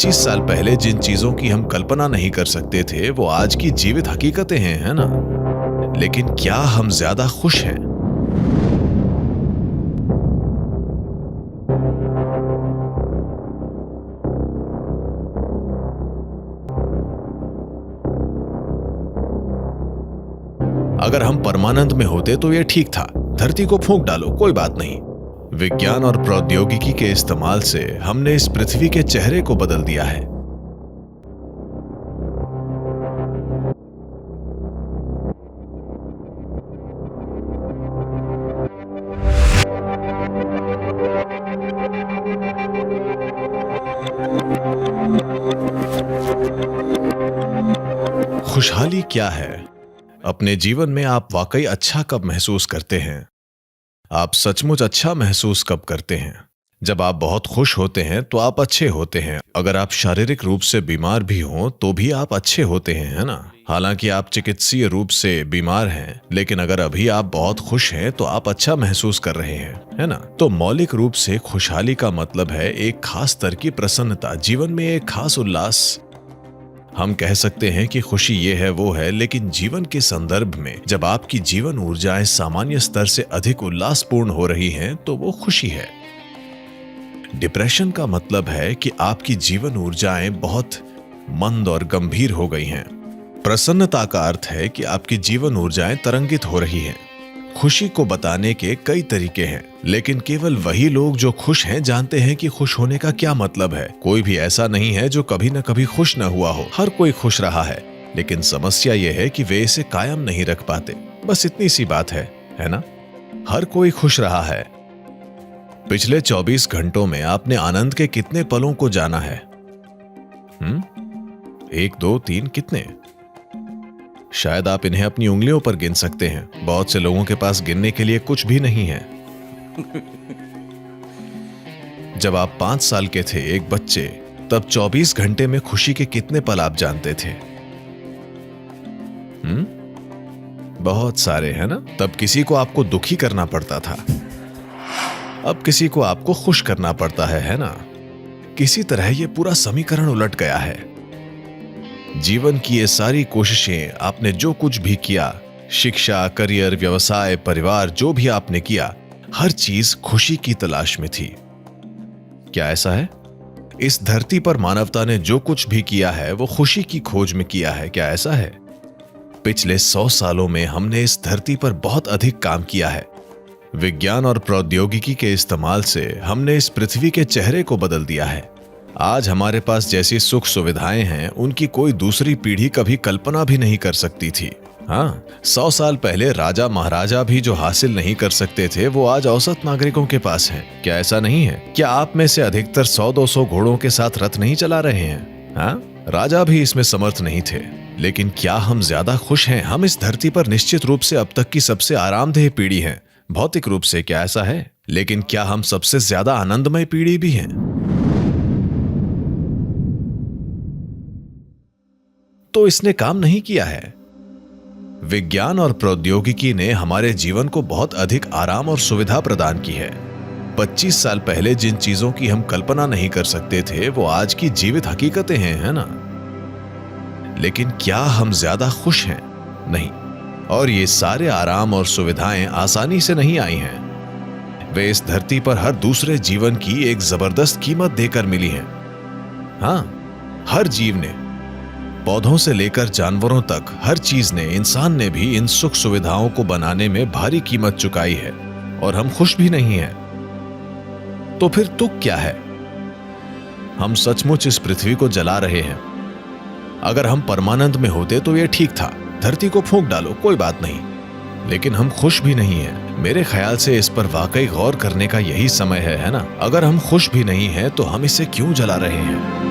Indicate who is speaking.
Speaker 1: 25 साल पहले जिन चीजों की हम कल्पना नहीं कर सकते थे वो आज की जीवित हकीकतें हैं, है ना? लेकिन क्या हम ज्यादा खुश हैं? अगर हम परमानंद में होते तो यह ठीक था, धरती को फूंक डालो, कोई बात नहीं। विज्ञान और प्रौद्योगिकी के इस्तेमाल से हमने इस पृथ्वी के चेहरे को बदल दिया है। खुशहाली क्या है? अपने जीवन में आप वाकई अच्छा कब महसूस करते हैं? आप सचमुच अच्छा महसूस कब करते हैं? जब आप बहुत खुश होते हैं तो आप अच्छे होते हैं। अगर आप शारीरिक रूप से बीमार भी हों तो भी आप अच्छे होते हैं, है ना? हालांकि आप चिकित्सीय रूप से बीमार हैं, लेकिन अगर अभी आप बहुत खुश हैं तो आप अच्छा महसूस कर रहे हैं, है ना? तो मौलिक रूप से खुशहाली का मतलब है एक खास स्तर की प्रसन्नता, जीवन में एक खास उल्लास। हम कह सकते हैं कि खुशी ये है वो है, लेकिन जीवन के संदर्भ में जब आपकी जीवन ऊर्जाएं सामान्य स्तर से अधिक उल्लासपूर्ण हो रही हैं तो वो खुशी है। डिप्रेशन का मतलब है कि आपकी जीवन ऊर्जाएं बहुत मंद और गंभीर हो गई हैं। प्रसन्नता का अर्थ है कि आपकी जीवन ऊर्जाएं तरंगित हो रही हैं। खुशी को बताने के कई तरीके हैं, लेकिन केवल वही लोग जो खुश हैं जानते हैं कि खुश होने का क्या मतलब है। कोई भी ऐसा नहीं है जो कभी न कभी खुश न हुआ हो। हर कोई खुश रहा है, लेकिन समस्या यह है कि वे इसे कायम नहीं रख पाते। बस इतनी सी बात है ना? हर कोई खुश रहा है। पिछले 24 घंटों में आपने आनंद के कितने पलों को जाना है? 1, 2, 3 कितने? शायद आप इन्हें अपनी उंगलियों पर गिन सकते हैं। बहुत से लोगों के पास गिनने के लिए कुछ भी नहीं है। जब आप 5 साल के थे, एक बच्चे, तब 24 घंटे में खुशी के कितने पल आप जानते थे? बहुत सारे, है ना? तब किसी को आपको दुखी करना पड़ता था, अब किसी को आपको खुश करना पड़ता है ना? किसी तरह यह पूरा समीकरण उलट गया है। जीवन की ये सारी कोशिशें, आपने जो कुछ भी किया, शिक्षा, करियर, व्यवसाय, परिवार, जो भी आपने किया, हर चीज खुशी की तलाश में थी। क्या ऐसा है? इस धरती पर मानवता ने जो कुछ भी किया है वो खुशी की खोज में किया है। क्या ऐसा है? पिछले 100 सालों में हमने इस धरती पर बहुत अधिक काम किया है। विज्ञान और प्रौद्योगिकी के इस्तेमाल से हमने इस पृथ्वी के चेहरे को बदल दिया है। आज हमारे पास जैसी सुख सुविधाएं हैं उनकी कोई दूसरी पीढ़ी कभी कल्पना भी नहीं कर सकती थी। हाँ, 100 साल पहले राजा महाराजा भी जो हासिल नहीं कर सकते थे वो आज औसत नागरिकों के पास है। क्या ऐसा नहीं है? क्या आप में से अधिकतर 100-200 घोड़ों के साथ रथ नहीं चला रहे हैं? हाँ, राजा भी इसमें समर्थ नहीं थे। लेकिन क्या हम ज्यादा खुश हैं? हम इस धरती पर निश्चित रूप से अब तक की सबसे आरामदेह पीढ़ी हैं, भौतिक रूप से। क्या ऐसा है? लेकिन क्या हम सबसे ज्यादा आनंदमय पीढ़ी भी हैं? तो इसने काम नहीं किया है। विज्ञान और प्रौद्योगिकी ने हमारे जीवन को बहुत अधिक आराम और सुविधा प्रदान की है। 25 साल पहले जिन चीजों की हम कल्पना नहीं कर सकते थे वो आज की जीवित हकीकतें हैं, है ना? लेकिन क्या हम ज्यादा खुश हैं? नहीं। और ये सारे आराम और सुविधाएं आसानी से नहीं आई हैं। वे इस धरती पर हर दूसरे जीवन की एक जबरदस्त कीमत देकर मिली हैं। हाँ, हर जीव ने, पौधों से लेकर जानवरों तक, हर चीज ने, इंसान ने भी इन सुख सुविधाओं को बनाने में भारी कीमत चुकाई है, और हम खुश भी नहीं हैं। तो फिर तुक क्या है? हम सचमुच इस पृथ्वी को जला रहे हैं। अगर हम परमानंद में होते तो यह ठीक था, धरती को फूंक डालो, कोई बात नहीं। लेकिन हम खुश भी नहीं हैं। मेरे ख्याल से इस पर वाकई गौर करने का यही समय है ना? अगर हम खुश भी नहीं हैं तो हम इसे क्यों जला रहे हैं?